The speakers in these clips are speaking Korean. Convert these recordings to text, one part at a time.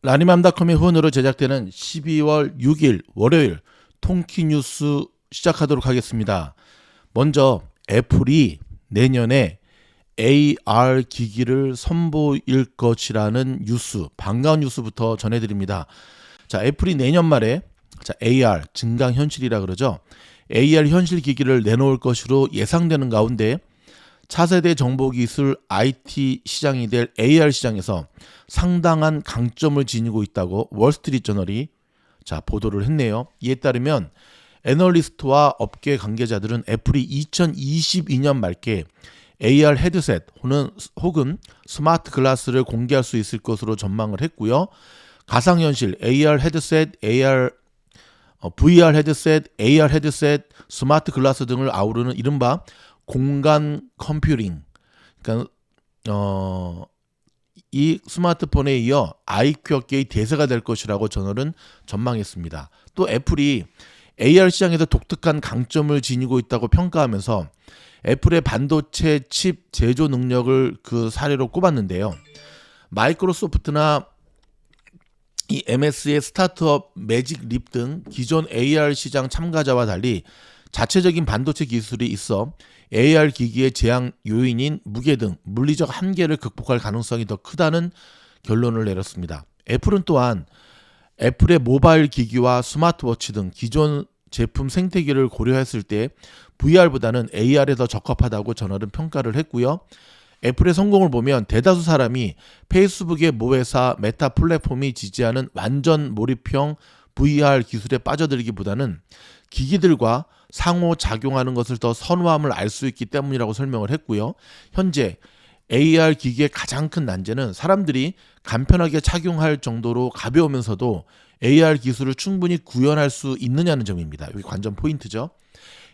라니맘닷컴의 후원으로 제작되는 12월 6일 월요일 통키뉴스 시작하도록 하겠습니다. 먼저 애플이 내년에 AR 기기를 선보일 것이라는 뉴스, 반가운 뉴스부터 전해드립니다. 자, 애플이 내년 말에 AR, 증강현실이라 그러죠. AR 현실 기기를 내놓을 것으로 예상되는 가운데 차세대 정보기술 IT 시장이 될 AR 시장에서 상당한 강점을 지니고 있다고 월스트리트저널이 보도를 했네요. 이에 따르면 애널리스트와 업계 관계자들은 애플이 2022년 말께 AR 헤드셋 혹은 스마트 글라스를 공개할 수 있을 것으로 전망을 했고요. 가상현실, AR 헤드셋, VR 헤드셋, AR 헤드셋, 스마트 글라스 등을 아우르는 이른바 공간 컴퓨팅, 그러니까 이 스마트폰에 이어 IQ 업계의 대세가 될 것이라고 저널은 전망했습니다. 또 애플이 AR 시장에서 독특한 강점을 지니고 있다고 평가하면서 애플의 반도체 칩 제조 능력을 그 사례로 꼽았는데요. 마이크로소프트나 이 MS의 스타트업 매직립 등 기존 AR 시장 참가자와 달리 자체적인 반도체 기술이 있어 AR 기기의 제약 요인인 무게 등 물리적 한계를 극복할 가능성이 더 크다는 결론을 내렸습니다. 애플은 또한 애플의 모바일 기기와 스마트워치 등 기존 제품 생태계를 고려했을 때 VR보다는 AR에 더 적합하다고 저널은 평가를 했고요. 애플의 성공을 보면 대다수 사람이 페이스북의 모회사 메타 플랫폼이 지지하는 완전 몰입형 VR 기술에 빠져들기보다는 기기들과 상호작용하는 것을 더 선호함을 알 수 있기 때문이라고 설명을 했고요. 현재 AR 기기의 가장 큰 난제는 사람들이 간편하게 착용할 정도로 가벼우면서도 AR 기술을 충분히 구현할 수 있느냐는 점입니다. 여기 관전 포인트죠.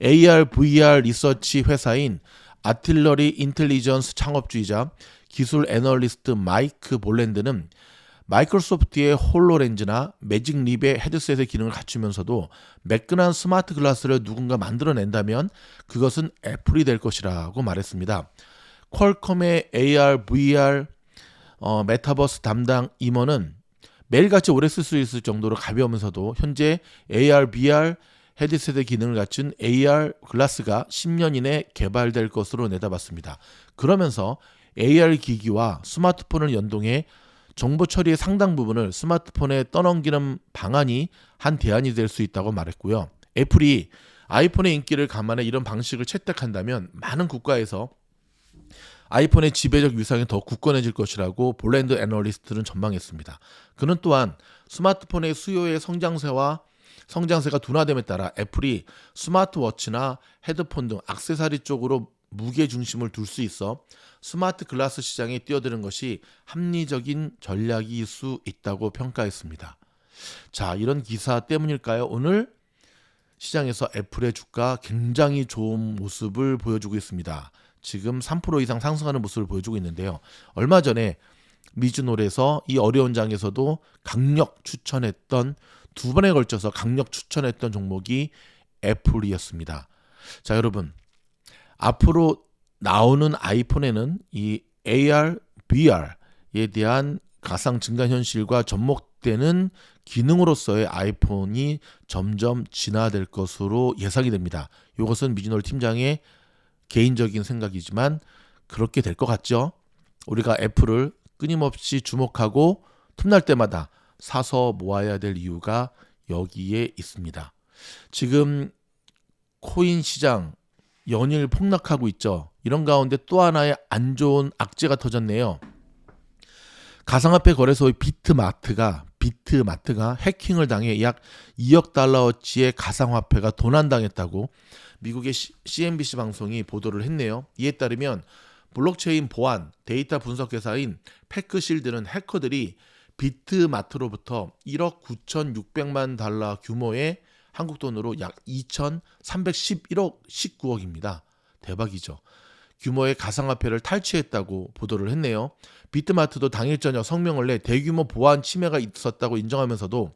AR, VR 리서치 회사인 아틸러리 인텔리전스 창업주이자 기술 애널리스트 마이크 볼랜드는 마이크로소프트의 홀로렌즈나 매직립의 헤드셋의 기능을 갖추면서도 매끈한 스마트 글라스를 누군가 만들어낸다면 그것은 애플이 될 것이라고 말했습니다. 퀄컴의 AR, VR, 메타버스 담당 임원은 매일같이 오래 쓸 수 있을 정도로 가벼우면서도 현재 AR, VR 헤드셋의 기능을 갖춘 AR 글라스가 10년 이내 개발될 것으로 내다봤습니다. 그러면서 AR 기기와 스마트폰을 연동해 정보 처리의 상당 부분을 스마트폰에 떠넘기는 방안이 한 대안이 될 수 있다고 말했고요. 애플이 아이폰의 인기를 감안해 이런 방식을 채택한다면 많은 국가에서 아이폰의 지배적 위상이 더 굳건해질 것이라고 볼랜드 애널리스트는 전망했습니다. 그는 또한 스마트폰의 수요의 성장세가 둔화됨에 따라 애플이 스마트워치나 헤드폰 등 액세서리 쪽으로 무게 중심을 둘 수 있어 스마트 글라스 시장에 뛰어드는 것이 합리적인 전략일 수 있다고 평가했습니다. 자, 이런 기사 때문일까요? 오늘 시장에서 애플의 주가 굉장히 좋은 모습을 보여주고 있습니다. 지금 3% 이상 상승하는 모습을 보여주고 있는데요. 얼마 전에 미즈놀에서 이 어려운 장에서도 강력 추천했던 두 번에 걸쳐서 강력 추천했던 종목이 애플이었습니다. 자, 여러분, 앞으로 나오는 아이폰에는 이 AR, VR에 대한 가상 증강현실과 접목되는 기능으로서의 아이폰이 점점 진화될 것으로 예상이 됩니다. 이것은 미즈놀 팀장의 개인적인 생각이지만 그렇게 될 것 같죠. 우리가 애플을 끊임없이 주목하고 틈날 때마다 사서 모아야 될 이유가 여기에 있습니다. 지금 코인 시장 연일 폭락하고 있죠. 이런 가운데 또 하나의 안 좋은 악재가 터졌네요. 가상화폐 거래소의 비트마트가 해킹을 당해 약 2억 달러어치의 가상화폐가 도난당했다고 미국의 CNBC 방송이 보도를 했네요. 이에 따르면 블록체인 보안 데이터 분석 회사인 패크실드는 해커들이 비트마트로부터 1억 9,600만 달러 규모의 한국 돈으로 약 2,311억 19억입니다. 대박이죠. 규모의 가상화폐를 탈취했다고 보도를 했네요. 비트마트도 당일 저녁 성명을 내 대규모 보안 침해가 있었다고 인정하면서도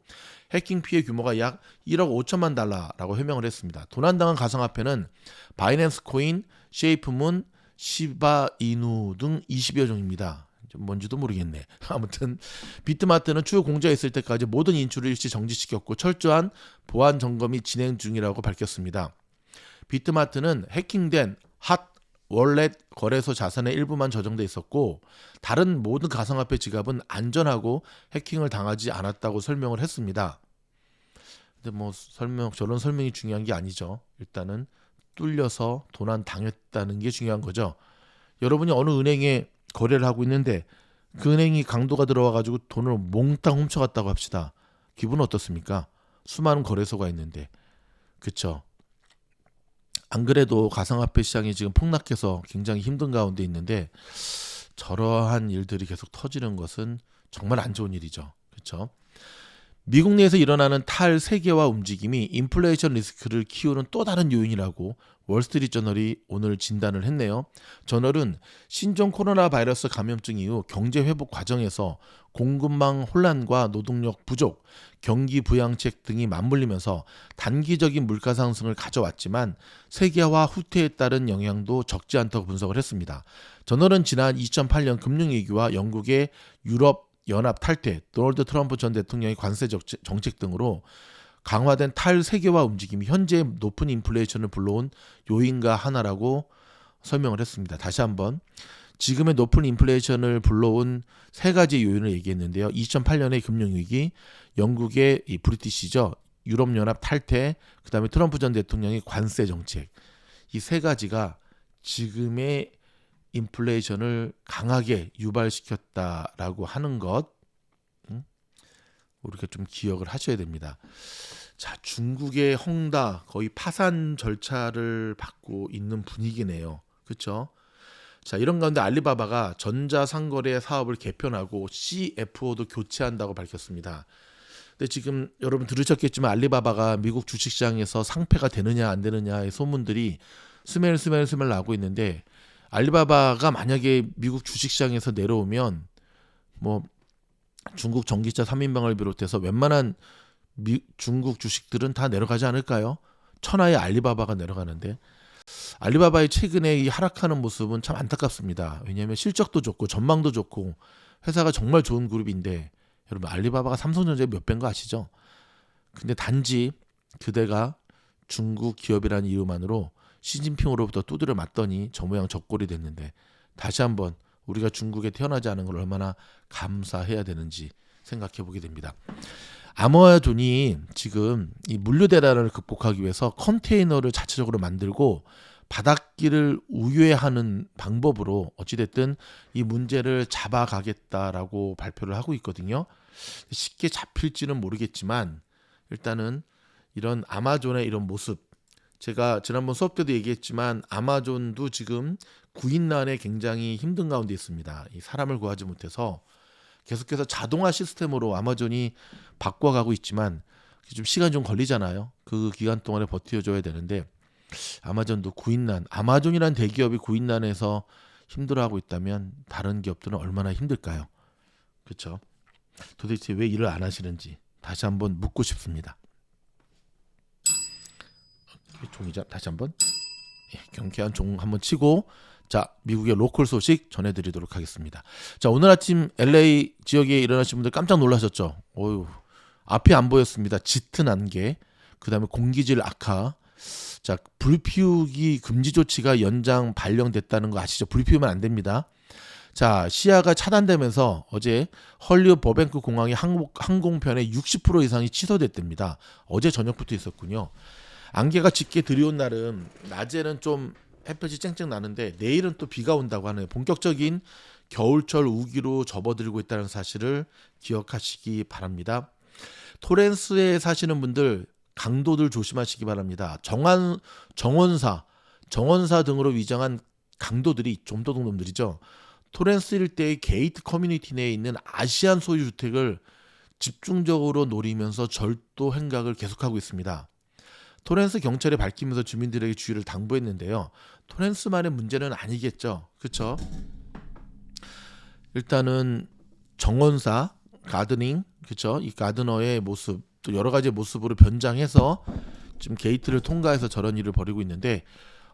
해킹 피해 규모가 약 1억 5천만 달러라고 해명을 했습니다. 도난당한 가상화폐는 바이낸스 코인, 쉐이프문, 시바이누 등 20여 종입니다. 뭔지도 모르겠네. 아무튼 비트마트는 추후 공지가 있을 때까지 모든 인출을 일시 정지시켰고 철저한 보안 점검이 진행 중이라고 밝혔습니다. 비트마트는 해킹된 핫 월렛 거래소 자산의 일부만 저장돼 있었고 다른 모든 가상화폐 지갑은 안전하고 해킹을 당하지 않았다고 설명을 했습니다. 근데 뭐 저런 설명이 중요한 게 아니죠. 일단은 뚫려서 도난 당했다는 게 중요한 거죠. 여러분이 어느 은행에 거래를 하고 있는데 그 은행이 강도가 들어와 가지고 돈을 몽땅 훔쳐갔다고 합시다. 기분 어떻습니까? 수많은 거래소가 있는데. 그쵸? 안 그래도 가상화폐 시장이 지금 폭락해서 굉장히 힘든 가운데 있는데 저러한 일들이 계속 터지는 것은 정말 안 좋은 일이죠. 그렇죠? 미국 내에서 일어나는 탈세계화 움직임이 인플레이션 리스크를 키우는 또 다른 요인이라고 월스트리트저널이 오늘 진단을 했네요. 저널은 신종 코로나 바이러스 감염증 이후 경제 회복 과정에서 공급망 혼란과 노동력 부족, 경기 부양책 등이 맞물리면서 단기적인 물가 상승을 가져왔지만 세계화 후퇴에 따른 영향도 적지 않다고 분석을 했습니다. 저널은 지난 2008년 금융위기와 영국의 유럽 연합 탈퇴, 도널드 트럼프 전 대통령의 관세 정책 등으로 강화된 탈세계화 움직임이 현재 높은 인플레이션을 불러온 요인과 하나라고 설명을 했습니다. 다시 한번 지금의 높은 인플레이션을 불러온 세 가지 요인을 얘기했는데요. 2008년의 금융위기, 영국의 이 브리티시죠. 유럽연합 탈퇴, 그 다음에 트럼프 전 대통령의 관세 정책. 이 세 가지가 지금의 인플레이션을 강하게 유발시켰다라고 하는 것 우리가 좀 기억을 하셔야 됩니다. 자, 중국의 헝다 거의 파산 절차를 받고 있는 분위기네요. 그렇죠? 자, 이런 가운데 알리바바가 전자상거래 사업을 개편하고 CFO도 교체한다고 밝혔습니다. 근데 지금 여러분 들으셨겠지만 알리바바가 미국 주식시장에서 상폐가 되느냐 안 되느냐의 소문들이 스멜 나고 있는데 알리바바가 만약에 미국 주식시장에서 내려오면 뭐 중국 전기차 3인방을 비롯해서 웬만한 중국 주식들은 다 내려가지 않을까요? 천하의 알리바바가 내려가는데 알리바바의 최근에 이 하락하는 모습은 참 안타깝습니다. 왜냐하면 실적도 좋고 전망도 좋고 회사가 정말 좋은 그룹인데 여러분 알리바바가 삼성전자의 몇 배인 거 아시죠? 근데 단지 그대가 중국 기업이라는 이유만으로 시진핑으로부터 두드려 맞더니 저 모양 저 꼴이 됐는데 다시 한번 우리가 중국에 태어나지 않은 걸 얼마나 감사해야 되는지 생각해 보게 됩니다. 아마존이 지금 이 물류 대란을 극복하기 위해서 컨테이너를 자체적으로 만들고 바닷길을 우회하는 방법으로 어찌됐든 이 문제를 잡아가겠다라고 발표를 하고 있거든요. 쉽게 잡힐지는 모르겠지만 일단은 이런 아마존의 이런 모습 제가 지난번 수업 때도 얘기했지만 아마존도 지금 구인난에 굉장히 힘든 가운데 있습니다. 이 사람을 구하지 못해서 계속해서 자동화 시스템으로 아마존이 바꿔가고 있지만 좀 시간이 좀 걸리잖아요. 그 기간 동안에 버텨줘야 되는데 아마존도 구인난, 아마존이란 대기업이 구인난에서 힘들어하고 있다면 다른 기업들은 얼마나 힘들까요? 그렇죠? 도대체 왜 일을 안 하시는지 다시 한번 묻고 싶습니다. 종이자 다시 한번 경쾌한 종 한번 치고 자 미국의 로컬 소식 전해드리도록 하겠습니다. 자 오늘 아침 LA 지역에 일어나신 분들 깜짝 놀라셨죠? 어휴 앞이 안 보였습니다. 짙은 안개 그 다음에 공기질 악화 자 불 피우기 금지 조치가 연장 발령됐다는 거 아시죠? 불 피우면 안 됩니다. 자 시야가 차단되면서 어제 헐리우드 버뱅크 공항의 항공편의 60% 이상이 취소됐답니다. 어제 저녁부터 있었군요. 안개가 짙게 들이온 날은 낮에는 좀 햇볕이 쨍쨍 나는데 내일은 또 비가 온다고 하네요. 본격적인 겨울철 우기로 접어들고 있다는 사실을 기억하시기 바랍니다. 토렌스에 사시는 분들 강도들 조심하시기 바랍니다. 정원사 등으로 위장한 강도들이 좀 더 놈들이죠. 토렌스 일대의 게이트 커뮤니티 내에 있는 아시안 소유 주택을 집중적으로 노리면서 절도 행각을 계속하고 있습니다. 토렌스 경찰이 밝히면서 주민들에게 주의를 당부했는데요. 토렌스만의 문제는 아니겠죠. 그렇죠? 일단은 정원사, 가드닝, 그렇죠? 이 가드너의 모습, 또 여러 가지 모습으로 변장해서 지금 게이트를 통과해서 저런 일을 벌이고 있는데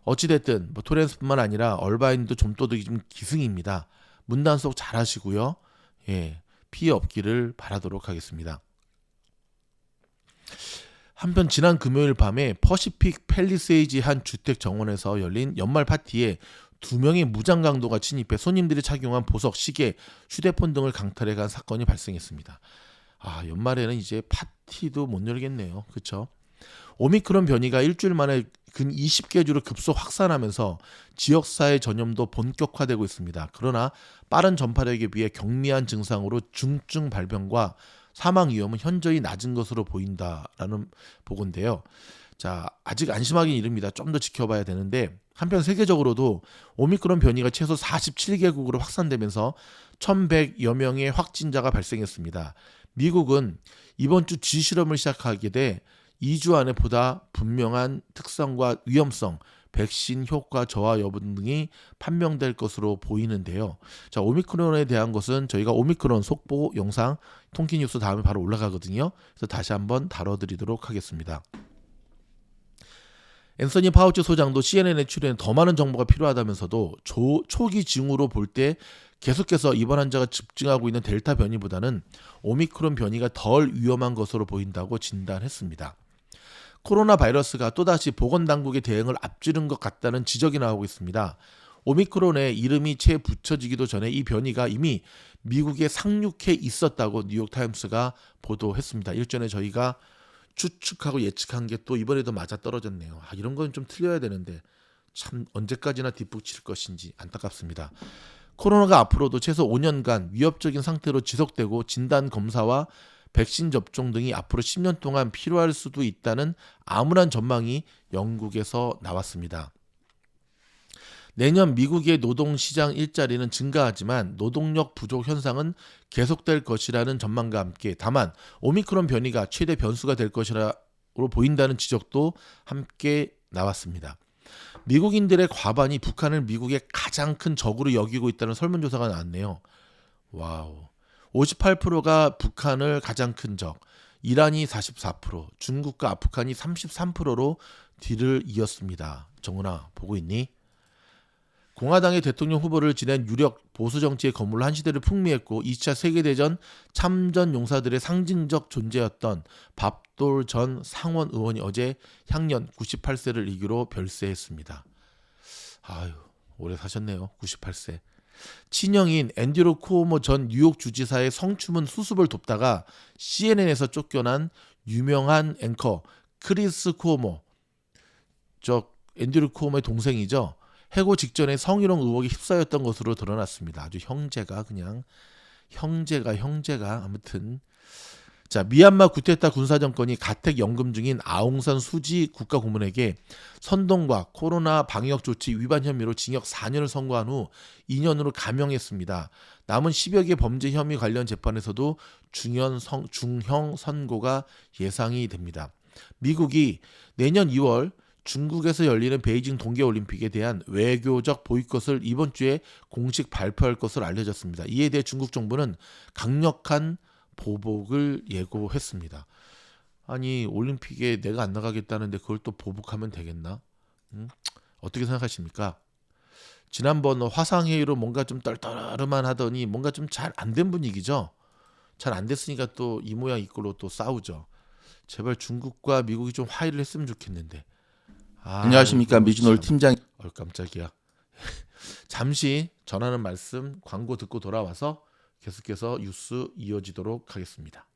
어찌됐든 뭐 토렌스뿐만 아니라 얼바인도 좀도둑이 좀 기승입니다. 문단속 잘 하시고요. 예, 피해 없기를 바라도록 하겠습니다. 한편 지난 금요일 밤에 퍼시픽 팰리세이지 한 주택 정원에서 열린 연말 파티에 2명의 무장 강도가 침입해 손님들이 착용한 보석, 시계, 휴대폰 등을 강탈해간 사건이 발생했습니다. 연말에는 이제 파티도 못 열겠네요. 그렇죠? 오미크론 변이가 일주일 만에 근 20개 주로 급속 확산하면서 지역사회 전염도 본격화되고 있습니다. 그러나 빠른 전파력에 비해 경미한 증상으로 중증 발병과 사망 위험은 현저히 낮은 것으로 보인다라는 보고인데요. 자, 아직 안심하기 이릅니다. 좀 더 지켜봐야 되는데 한편 세계적으로도 오미크론 변이가 최소 47개국으로 확산되면서 1,100여 명의 확진자가 발생했습니다. 미국은 이번 주 G실험을 시작하게 돼 2주 안에 보다 분명한 특성과 위험성, 백신 효과 저하 여부 등이 판명될 것으로 보이는데요. 자, 오미크론에 대한 것은 저희가 오미크론 속보 영상 통키뉴스 다음에 바로 올라가거든요. 그래서 다시 한번 다뤄드리도록 하겠습니다. 앤서니 파우치 소장도 CNN에 출연해 더 많은 정보가 필요하다면서도 초기 징후로 볼 때 계속해서 입원 환자가 집중하고 있는 델타 변이보다는 오미크론 변이가 덜 위험한 것으로 보인다고 진단했습니다. 코로나 바이러스가 또다시 보건당국의 대응을 앞지른 것 같다는 지적이 나오고 있습니다. 오미크론의 이름이 채 붙여지기도 전에 이 변이가 이미 미국에 상륙해 있었다고 뉴욕타임스가 보도했습니다. 일전에 저희가 추측하고 예측한 게 또 이번에도 맞아떨어졌네요. 이런 건 좀 틀려야 되는데 참 언제까지나 뒷북칠 것인지 안타깝습니다. 코로나가 앞으로도 최소 5년간 위협적인 상태로 지속되고 진단 검사와 백신 접종 등이 앞으로 10년 동안 필요할 수도 있다는 암울한 전망이 영국에서 나왔습니다. 내년 미국의 노동시장 일자리는 증가하지만 노동력 부족 현상은 계속될 것이라는 전망과 함께 다만 오미크론 변이가 최대 변수가 될 것이라고 보인다는 지적도 함께 나왔습니다. 미국인들의 과반이 북한을 미국의 가장 큰 적으로 여기고 있다는 설문조사가 나왔네요. 와우. 58%가 북한을 가장 큰 적, 이란이 44%, 중국과 아프간이 33%로 뒤를 이었습니다. 정훈아, 보고 있니? 공화당의 대통령 후보를 지낸 유력 보수 정치의 거물로 한 시대를 풍미했고 2차 세계대전 참전 용사들의 상징적 존재였던 밥돌 전 상원 의원이 어제 향년 98세를 이기로 별세했습니다. 아유, 오래 사셨네요. 98세. 친형인 앤드류 쿠오모 전 뉴욕 주지사의 성추문 수습을 돕다가 CNN에서 쫓겨난 유명한 앵커 크리스 쿠오모, 앤드류 쿠오모의 동생이죠. 해고 직전에 성희롱 의혹에 휩싸였던 것으로 드러났습니다. 아주 형제가 아무튼 자, 미얀마 쿠데타 군사정권이 가택 연금 중인 아웅산 수지 국가고문에게 선동과 코로나 방역 조치 위반 혐의로 징역 4년을 선고한 후 2년으로 감형했습니다. 남은 10여 개 범죄 혐의 관련 재판에서도 중형 선고가 예상이 됩니다. 미국이 내년 2월 중국에서 열리는 베이징 동계올림픽에 대한 외교적 보이콧을 이번 주에 공식 발표할 것으로 알려졌습니다. 이에 대해 중국 정부는 강력한 보복을 예고했습니다. 아니, 올림픽에 내가 안 나가겠다는데 그걸 또 보복하면 되겠나? 어떻게 생각하십니까? 지난번 화상회의로 뭔가 좀 떨떠름만 하더니 뭔가 좀 잘 안 된 분위기죠. 잘 안 됐으니까 또 이 모양 이 꼴로 또 싸우죠. 제발 중국과 미국이 좀 화해를 했으면 좋겠는데. 안녕하십니까, 미주놀 팀장. 깜짝이야. 잠시 전하는 말씀 광고 듣고 돌아와서 계속해서 뉴스 이어지도록 하겠습니다.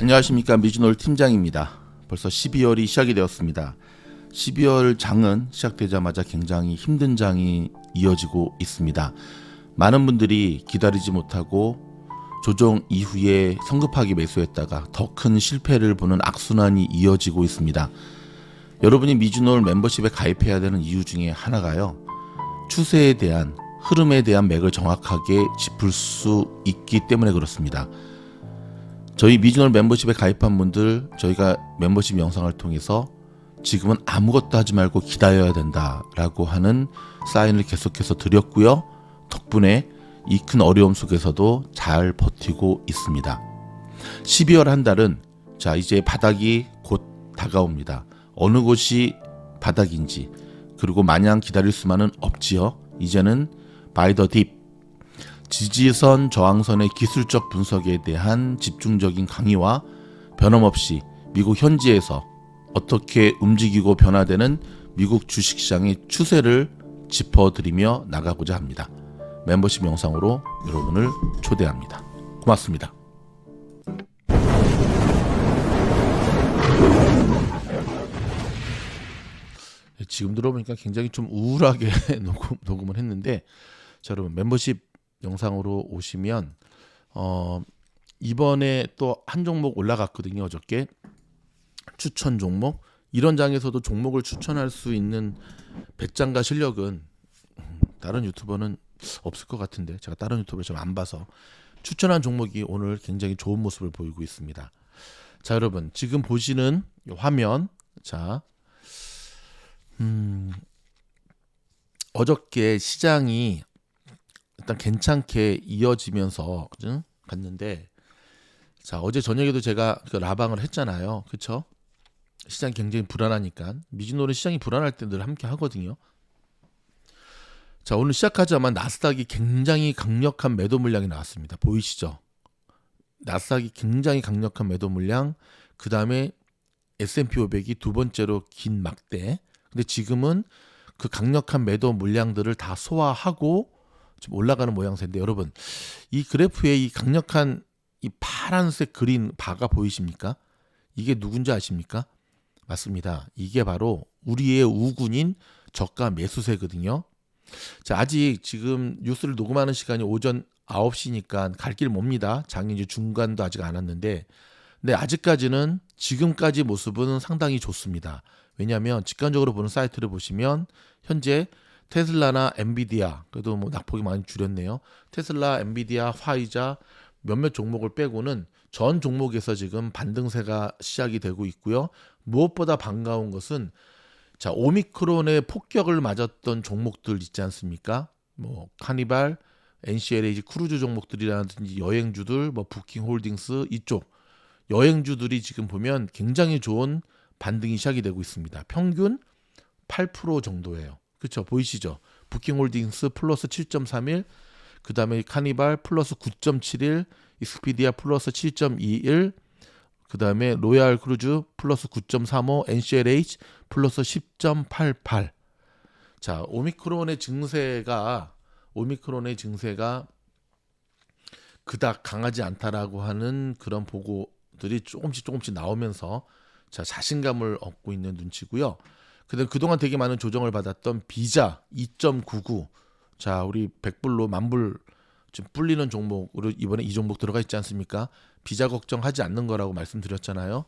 안녕하십니까, 미주놀 팀장입니다. 벌써 12월이 시작이 되었습니다. 12월 장은 시작되자마자 굉장히 힘든 장이 이어지고 있습니다. 많은 분들이 기다리지 못하고 조정 이후에 성급하게 매수했다가 더 큰 실패를 보는 악순환이 이어지고 있습니다. 여러분이 미주놀 멤버십에 가입해야 되는 이유 중에 하나가요, 추세에 대한, 흐름에 대한 맥을 정확하게 짚을 수 있기 때문에 그렇습니다. 저희 미주놀 멤버십에 가입한 분들, 저희가 멤버십 영상을 통해서 지금은 아무것도 하지 말고 기다려야 된다라고 하는 사인을 계속해서 드렸고요. 덕분에 이 큰 어려움 속에서도 잘 버티고 있습니다. 12월 한 달은 자, 이제 바닥이 곧 다가옵니다. 어느 곳이 바닥인지, 그리고 마냥 기다릴 수만은 없지요. 이제는 바이 더 딥, 지지선 저항선의 기술적 분석에 대한 집중적인 강의와 변함없이 미국 현지에서 어떻게 움직이고 변화되는 미국 주식시장의 추세를 짚어드리며 나가고자 합니다. 멤버십 영상으로 여러분을 초대합니다. 고맙습니다. 지금 들어보니까 굉장히 좀 우울하게 녹음을 했는데, 자, 여러분 멤버십 영상으로 오시면 이번에 또 한 종목 올라갔거든요. 어저께 추천 종목. 이런 장에서도 종목을 추천할 수 있는 배짱과 실력은 다른 유튜버는 없을 것 같은데, 제가 다른 유튜버를 좀 안 봐서 추천한 종목이 오늘 굉장히 좋은 모습을 보이고 있습니다. 자, 여러분 지금 보시는 이 화면, 자, 어저께 시장이 일단 괜찮게 이어지면서 갔는데, 자, 어제 저녁에도 제가 그 라방을 했잖아요. 그쵸? 시장이 굉장히 불안하니까. 미주노는 시장이 불안할 때 늘 함께 하거든요. 자, 오늘 시작하자마자 나스닥이 굉장히 강력한 매도 물량이 나왔습니다. 보이시죠? 나스닥이 굉장히 강력한 매도 물량, 그 다음에 S&P 500이 두 번째로 긴 막대. 근데 지금은 그 강력한 매도 물량들을 다 소화하고 좀 올라가는 모양새인데, 여러분 이 그래프에 이 강력한 이 파란색 그린 바가 보이십니까? 이게 누군지 아십니까? 맞습니다. 이게 바로 우리의 우군인 저가 매수세거든요. 자, 아직 지금 뉴스를 녹음하는 시간이 오전 9시니까 갈 길 멉니다. 장이 이제 중간도 아직 안 왔는데, 근데 아직까지는 지금까지 모습은 상당히 좋습니다. 왜냐하면 직관적으로 보는 사이트를 보시면 현재 테슬라나 엔비디아, 그래도 뭐 낙폭이 많이 줄였네요. 테슬라, 엔비디아, 화이자 몇몇 종목을 빼고는 전 종목에서 지금 반등세가 시작이 되고 있고요. 무엇보다 반가운 것은, 자, 오미크론의 폭격을 맞았던 종목들 있지 않습니까? 뭐 카니발, NCLH 크루즈 종목들이라든지 여행주들, 뭐 부킹홀딩스 이쪽 여행주들이 지금 보면 굉장히 좋은 반등이 시작이 되고 있습니다. 평균 8% 정도예요. 그렇죠? 보이시죠? 부킹홀딩스 플러스 7.31, 그 다음에 카니발 플러스 9.71, 익스피디아 플러스 7.21, 그 다음에 로얄 크루즈 플러스 9.35, NCLH 플러스 10.88. 자, 오미크론의 증세가 그닥 강하지 않다라고 하는 그런 보고들이 조금씩 나오면서, 자, 자신감을 얻고 있는 눈치고요. 그동안 되게 많은 조정을 받았던 비자 2.99, 자, 우리 100불로 10,000불 지금 불리는 종목으로 이번에 이 종목 들어가 있지 않습니까? 비자 걱정하지 않는 거라고 말씀드렸잖아요.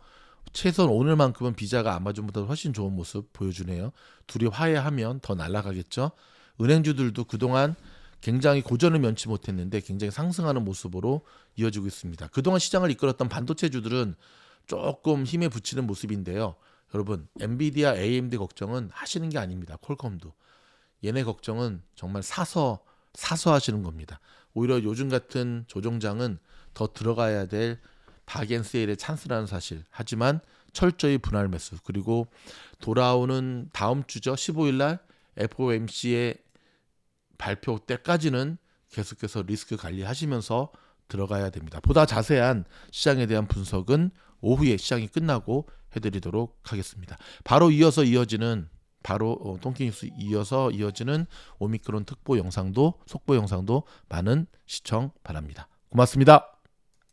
최소한 오늘만큼은 비자가 아마존보다 훨씬 좋은 모습 보여주네요. 둘이 화해하면 더 날아가겠죠. 은행주들도 그동안 굉장히 고전을 면치 못했는데 굉장히 상승하는 모습으로 이어지고 있습니다. 그동안 시장을 이끌었던 반도체주들은 조금 힘에 붙이는 모습인데요. 여러분, 엔비디아, AMD 걱정은 하시는 게 아닙니다. 퀄컴도. 얘네 걱정은 정말 사서 하시는 겁니다. 오히려 요즘 같은 조정장은 더 들어가야 될 박앤세일의 찬스라는 사실. 하지만 철저히 분할 매수. 그리고 돌아오는 다음 주죠. 15일 날 FOMC의 발표 때까지는 계속해서 리스크 관리하시면서 들어가야 됩니다. 보다 자세한 시장에 대한 분석은 오후에 시장이 끝나고 해드리도록 하겠습니다. 바로 똥키뉴스 이어서 이어지는 오미크론 특보 영상도, 속보 영상도 많은 시청 바랍니다. 고맙습니다.